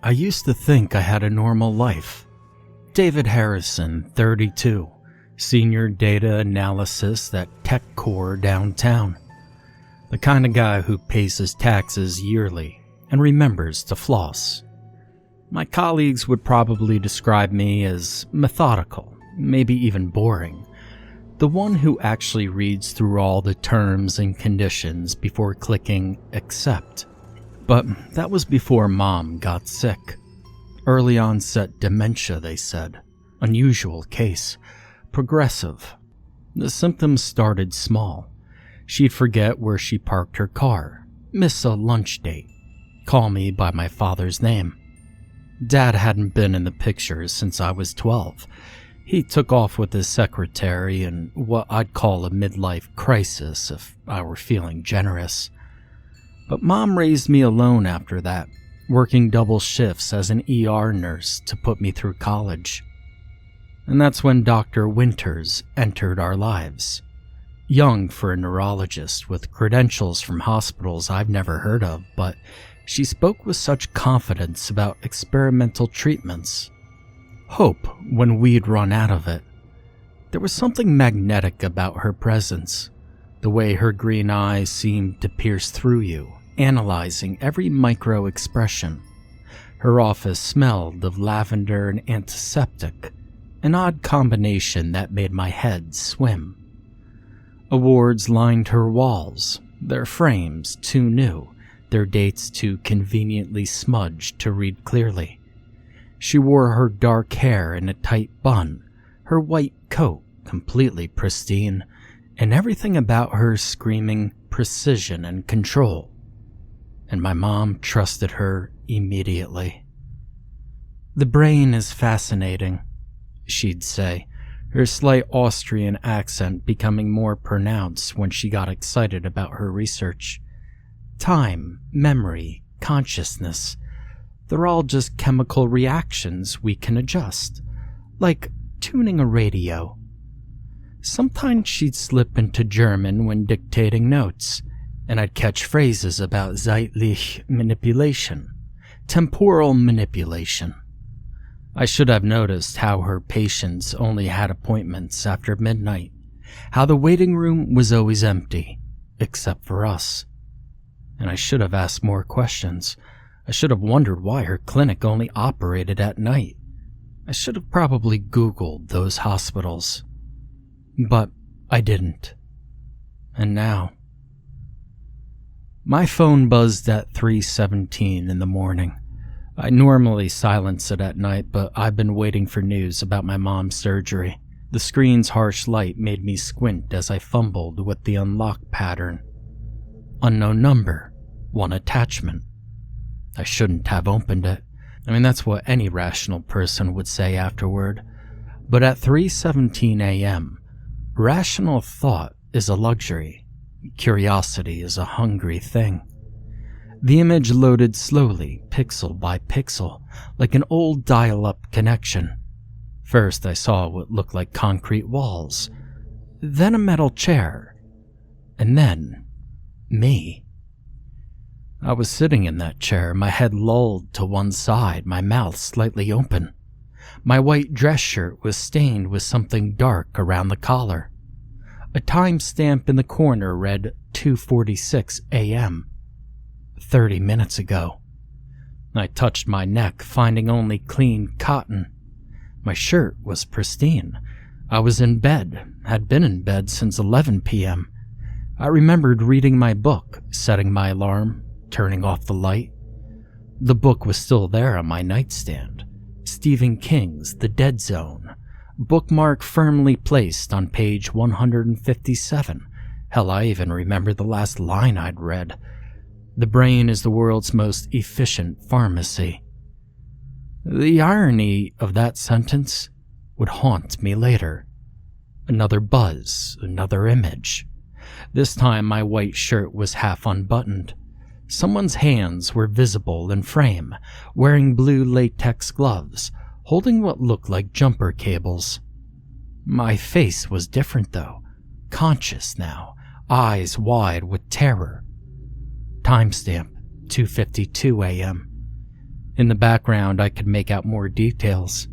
I used to think I had a normal life. David Harrison, 32, senior data analysis at TechCore downtown. The kind of guy who pays his taxes yearly and remembers to floss. My colleagues would probably describe me as methodical, maybe even boring. The one who actually reads through all the terms and conditions before clicking accept. But that was before Mom got sick. Early onset dementia, they said. Unusual case. Progressive. The symptoms started small. She'd forget where she parked her car, miss a lunch date, call me by my father's name. Dad hadn't been in the picture since I was 12. He took off with his secretary in what I'd call a midlife crisis if I were feeling generous. But Mom raised me alone after that, working double shifts as an ER nurse to put me through college. And that's when Dr. Winters entered our lives. Young for a neurologist with credentials from hospitals I've never heard of, but she spoke with such confidence about experimental treatments. Hope when we'd run out of it. There was something magnetic about her presence, the way her green eyes seemed to pierce through you, analyzing every micro expression. Her office smelled of lavender and antiseptic, an odd combination that made my head swim. Awards lined her walls, their frames too new, their dates too conveniently smudged to read clearly. She wore her dark hair in a tight bun, her white coat completely pristine, and everything about her screaming precision and control. And my mom trusted her immediately. "The brain is fascinating," she'd say, her slight Austrian accent becoming more pronounced when she got excited about her research. "Time, memory, consciousness, they're all just chemical reactions we can adjust, like tuning a radio." Sometimes she'd slip into German when dictating notes, and I'd catch phrases about zeitlich manipulation, temporal manipulation. I should have noticed how her patients only had appointments after midnight, how the waiting room was always empty, except for us. And I should have asked more questions. I should have wondered why her clinic only operated at night. I should have probably Googled those hospitals. But I didn't. And now... My phone buzzed at 3:17 in the morning. I normally silence it at night, but I've been waiting for news about my mom's surgery. The screen's harsh light made me squint as I fumbled with the unlock pattern. Unknown number, one attachment. I shouldn't have opened it. I mean, that's what any rational person would say afterward. But at 3:17 a.m., rational thought is a luxury. Curiosity is a hungry thing. The image loaded slowly, pixel by pixel, like an old dial-up connection. First, I saw what looked like concrete walls, then a metal chair, and then me. I was sitting in that chair, my head lolled to one side, my mouth slightly open. My white dress shirt was stained with something dark around the collar. A timestamp in the corner read 2:46 a.m. 30 minutes ago. I touched my neck, finding only clean cotton. My shirt was pristine. I was in bed, had been in bed since 11 p.m. I remembered reading my book, setting my alarm, turning off the light. The book was still there on my nightstand. Stephen King's The Dead Zone. Bookmark firmly placed on page 157. Hell, I even remember the last line I'd read. The brain is the world's most efficient pharmacy. The irony of that sentence would haunt me later. Another buzz, another image. This time my white shirt was half unbuttoned. Someone's hands were visible in frame, wearing blue latex gloves, holding what looked like jumper cables. My face was different though, conscious now, eyes wide with terror. Timestamp, 2:52 a.m. In the background, I could make out more details.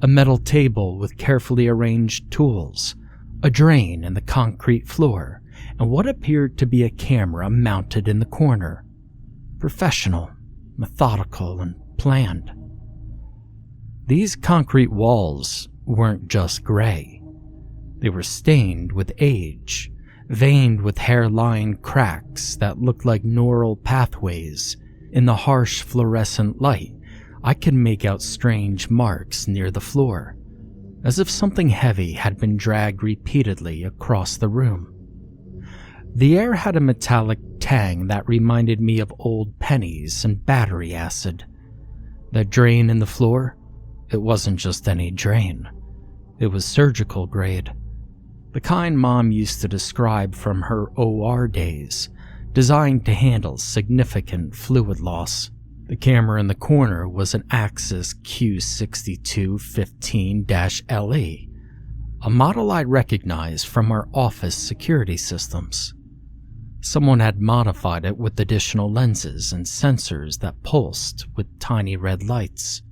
A metal table with carefully arranged tools, a drain in the concrete floor, and what appeared to be a camera mounted in the corner. Professional, methodical, and planned. These concrete walls weren't just gray. They were stained with age, veined with hairline cracks that looked like neural pathways. In the harsh fluorescent light, I could make out strange marks near the floor, as if something heavy had been dragged repeatedly across the room. The air had a metallic tang that reminded me of old pennies and battery acid. That drain in the floor, it wasn't just any drain. It was surgical grade. The kind Mom used to describe from her OR days, designed to handle significant fluid loss. The camera in the corner was an Axis Q6215-LE, a model I'd recognize from our office security systems. Someone had modified it with additional lenses and sensors that pulsed with tiny red lights.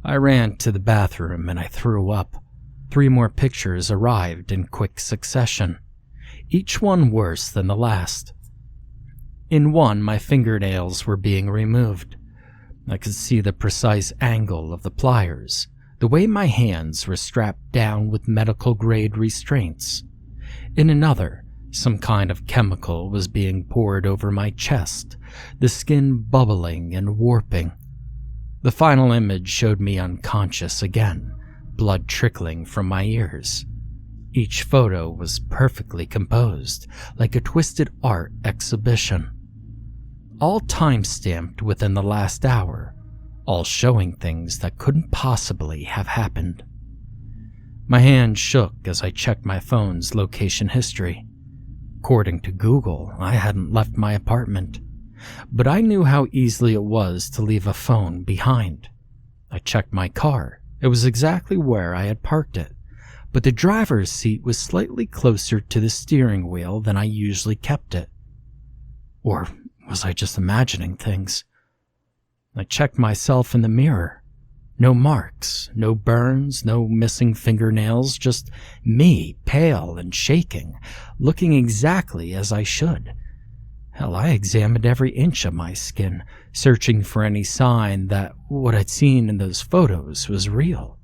I ran to the bathroom and I threw up. 3 more pictures arrived in quick succession, each one worse than the last. In one, my fingernails were being removed. I could see the precise angle of the pliers, the way my hands were strapped down with medical-grade restraints. In another, some kind of chemical was being poured over my chest, the skin bubbling and warping. The final image showed me unconscious again, blood trickling from my ears. Each photo was perfectly composed, like a twisted art exhibition. All time-stamped within the last hour, all showing things that couldn't possibly have happened. My hand shook as I checked my phone's location history. According to Google, I hadn't left my apartment, but I knew how easily it was to leave a phone behind. I checked my car. It was exactly where I had parked it, but the driver's seat was slightly closer to the steering wheel than I usually kept it. Or was I just imagining things? I checked myself in the mirror. No marks, no burns, no missing fingernails, just me, pale and shaking, looking exactly as I should. Hell, I examined every inch of my skin, searching for any sign that what I'd seen in those photos was real.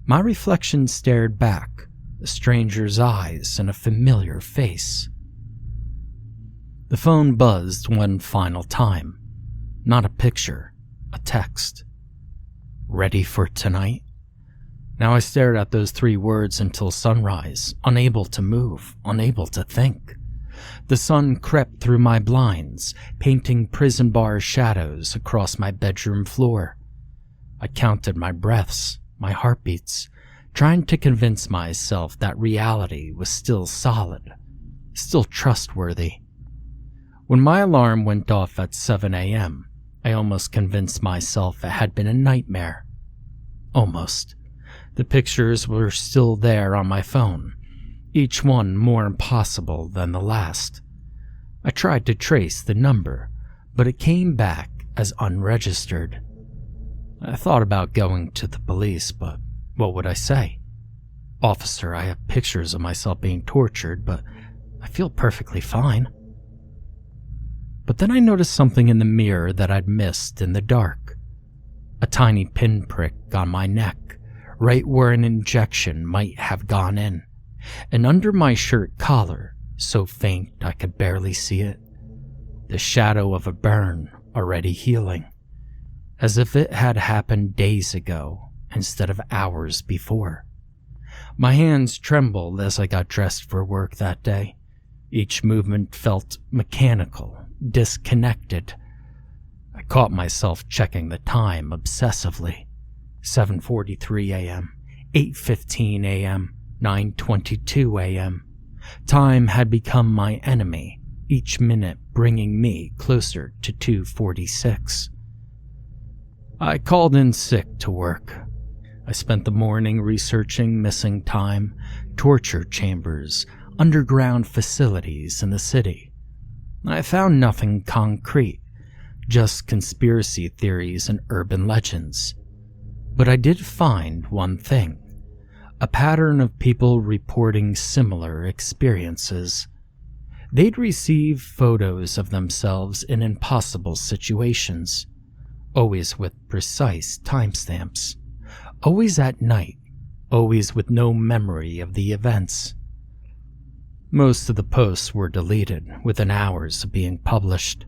My reflection stared back, a stranger's eyes and a familiar face. The phone buzzed one final time. Not a picture, a text. Ready for tonight? Now I stared at those 3 words until sunrise, unable to move, unable to think. The sun crept through my blinds, painting prison bar shadows across my bedroom floor. I counted my breaths, my heartbeats, trying to convince myself that reality was still solid, still trustworthy. When my alarm went off at 7 a.m., I almost convinced myself it had been a nightmare. Almost. The pictures were still there on my phone, each one more impossible than the last. I tried to trace the number, but it came back as unregistered. I thought about going to the police, but what would I say? Officer, I have pictures of myself being tortured, but I feel perfectly fine. But then I noticed something in the mirror that I'd missed in the dark. A tiny pinprick on my neck, right where an injection might have gone in. And under my shirt collar, so faint I could barely see it, the shadow of a burn already healing, as if it had happened days ago instead of hours before. My hands trembled as I got dressed for work that day. Each movement felt mechanical, disconnected. I caught myself checking the time obsessively. 7:43 a.m., 8:15 a.m., 9:22 a.m. Time had become my enemy, each minute bringing me closer to 2:46. I called in sick to work. I spent the morning researching missing time, torture chambers, underground facilities in the city. I found nothing concrete, just conspiracy theories and urban legends. But I did find one thing, a pattern of people reporting similar experiences. They'd receive photos of themselves in impossible situations, always with precise timestamps, always at night, always with no memory of the events. Most of the posts were deleted within hours of being published.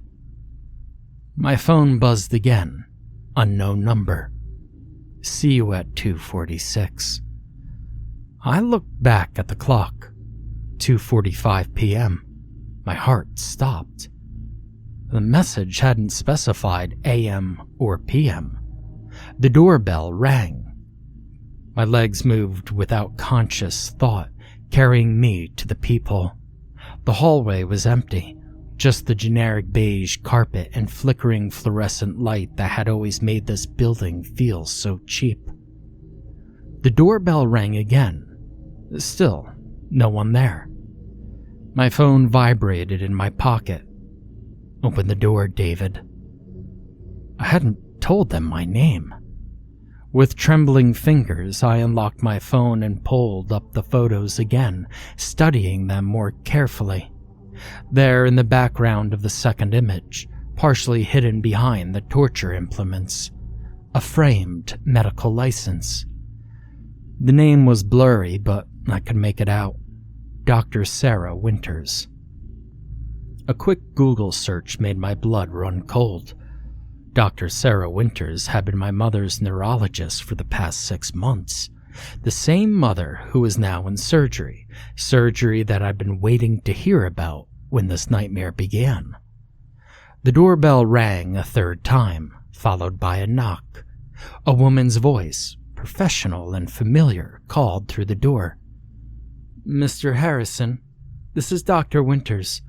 My phone buzzed again. Unknown number. See you at 2:46. I looked back at the clock. 2:45 p.m. My heart stopped. The message hadn't specified AM or PM. The doorbell rang. My legs moved without conscious thought, carrying me to the peephole. The hallway was empty, just the generic beige carpet and flickering fluorescent light that had always made this building feel so cheap. The doorbell rang again. Still, no one there. My phone vibrated in my pocket. Open the door, David. I hadn't told them my name. With trembling fingers, I unlocked my phone and pulled up the photos again, studying them more carefully. There, in the background of the second image, partially hidden behind the torture implements, a framed medical license. The name was blurry, but I could make it out. Dr. Sarah Winters. A quick Google search made my blood run cold. Dr. Sarah Winters had been my mother's neurologist for the past 6 months. The same mother who was now in surgery that I'd been waiting to hear about when this nightmare began. The doorbell rang a third time, followed by a knock. A woman's voice, professional and familiar, called through the door. Mr. Harrison, this is Dr. Winters.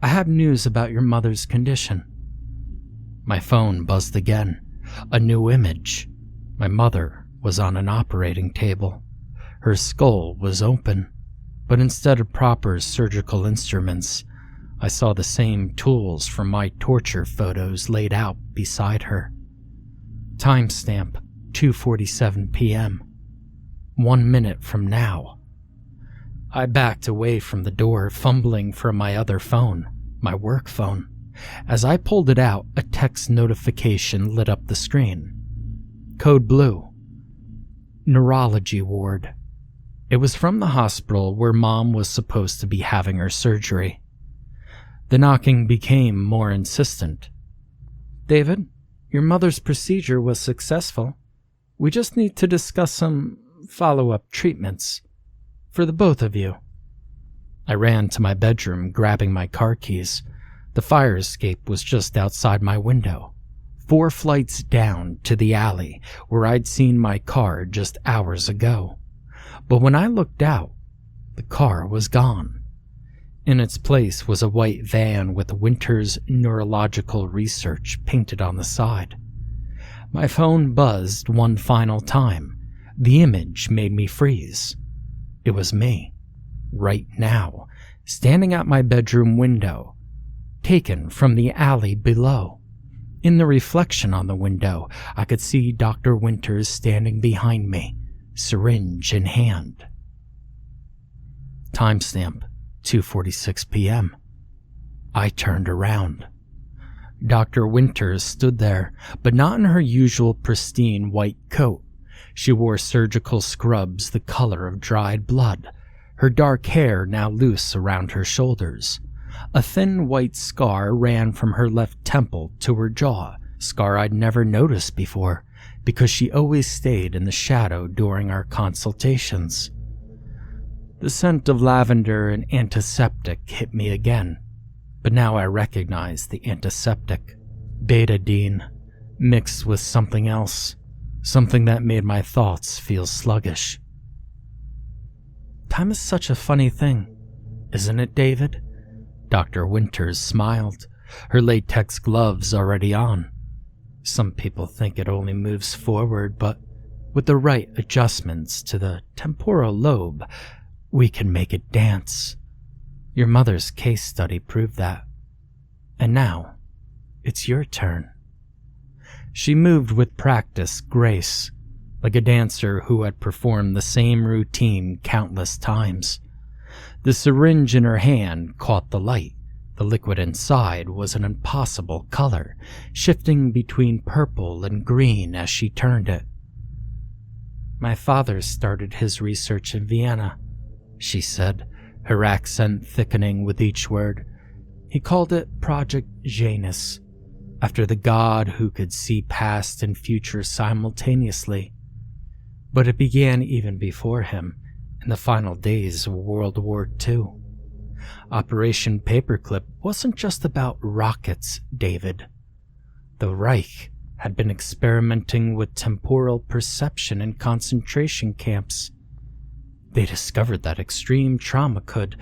I have news about your mother's condition. My phone buzzed again. A new image. My mother was on an operating table. Her skull was open, but instead of proper surgical instruments, I saw the same tools from my torture photos laid out beside her. Timestamp 2:47 p.m. 1 minute from now. I backed away from the door, fumbling for my other phone, my work phone. As I pulled it out, a text notification lit up the screen. Code blue. Neurology ward. It was from the hospital where Mom was supposed to be having her surgery. The knocking became more insistent. David, your mother's procedure was successful. We just need to discuss some follow-up treatments. For the both of you. I ran to my bedroom, grabbing my car keys. The fire escape was just outside my window, 4 flights down to the alley where I'd seen my car just hours ago. But when I looked out, the car was gone. In its place was a white van with Winter's Neurological Research painted on the side. My phone buzzed one final time. The image made me freeze. It was me, right now, standing at my bedroom window, taken from the alley below. In the reflection on the window, I could see Dr. Winters standing behind me, syringe in hand. Timestamp 2:46 p.m. I turned around. Dr. Winters stood there, but not in her usual pristine white coat. She wore surgical scrubs the color of dried blood, her dark hair now loose around her shoulders. A thin white scar ran from her left temple to her jaw, scar I'd never noticed before, because she always stayed in the shadow during our consultations. The scent of lavender and antiseptic hit me again, but now I recognized the antiseptic, betadine, mixed with something else. Something that made my thoughts feel sluggish. Time is such a funny thing, isn't it, David? Dr. Winters smiled, her latex gloves already on. Some people think it only moves forward, but with the right adjustments to the temporal lobe, we can make it dance. Your mother's case study proved that. And now, it's your turn." She moved with practiced grace, like a dancer who had performed the same routine countless times. The syringe in her hand caught the light. The liquid inside was an impossible color, shifting between purple and green as she turned it. "My father started his research in Vienna," she said, her accent thickening with each word. "He called it Project Janus, after the god who could see past and future simultaneously. But it began even before him, in the final days of World War II. Operation Paperclip wasn't just about rockets, David. The Reich had been experimenting with temporal perception in concentration camps. They discovered that extreme trauma could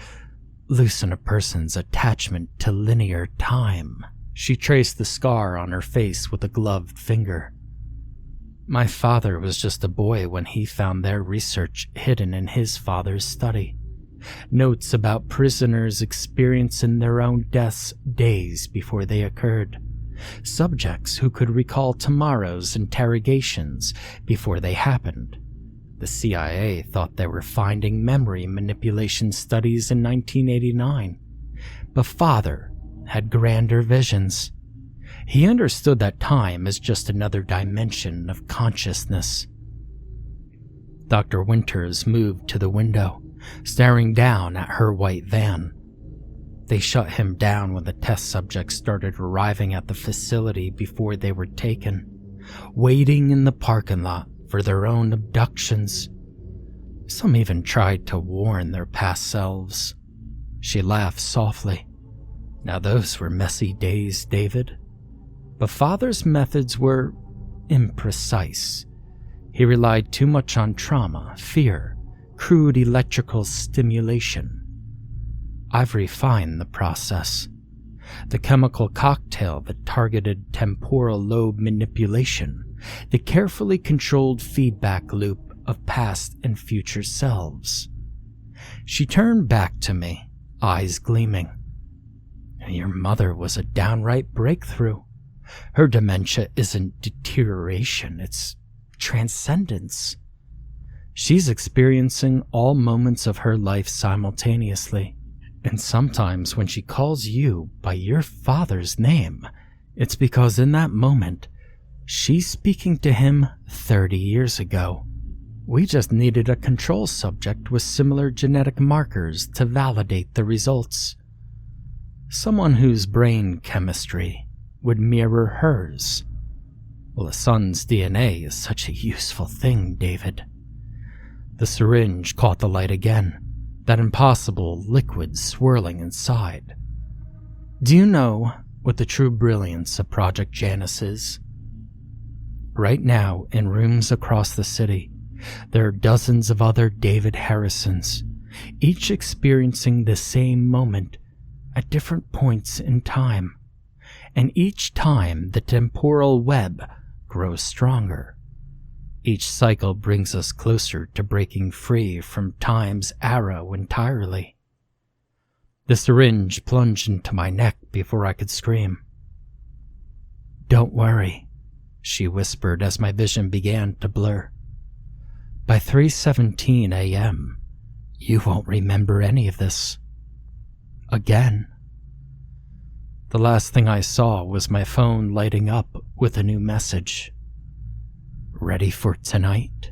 loosen a person's attachment to linear time." She traced the scar on her face with a gloved finger. "My father was just a boy when he found their research hidden in his father's study. Notes about prisoners experiencing their own deaths days before they occurred. Subjects who could recall tomorrow's interrogations before they happened. The CIA thought they were finding memory manipulation studies in 1989. But Father had grander visions. He understood that time is just another dimension of consciousness." Dr. Winters moved to the window, staring down at her white van. They shut him down when the test subjects started arriving at the facility before they were taken, waiting in the parking lot for their own abductions. Some even tried to warn their past selves. She laughed softly. "Now those were messy days, David. But Father's methods were imprecise. He relied too much on trauma, fear, crude electrical stimulation. I've refined the process. The chemical cocktail that targeted temporal lobe manipulation, the carefully controlled feedback loop of past and future selves." She turned back to me, eyes gleaming. "Your mother was a downright breakthrough. Her dementia isn't deterioration, it's transcendence. She's experiencing all moments of her life simultaneously. And sometimes when she calls you by your father's name, it's because in that moment, she's speaking to him 30 years ago. We just needed a control subject with similar genetic markers to validate the results. Someone whose brain chemistry would mirror hers. Well, a son's DNA is such a useful thing, David." The syringe caught the light again, that impossible liquid swirling inside. "Do you know what the true brilliance of Project Janus is? Right now, in rooms across the city, there are dozens of other David Harrisons, each experiencing the same moment at different points in time. And each time the temporal web grows stronger. Each cycle brings us closer to breaking free from time's arrow entirely." The syringe plunged into my neck before I could scream. "Don't worry," she whispered as my vision began to blur. "By 3:17 a.m., you won't remember any of this. Again." The last thing I saw was my phone lighting up with a new message. "Ready for tonight?"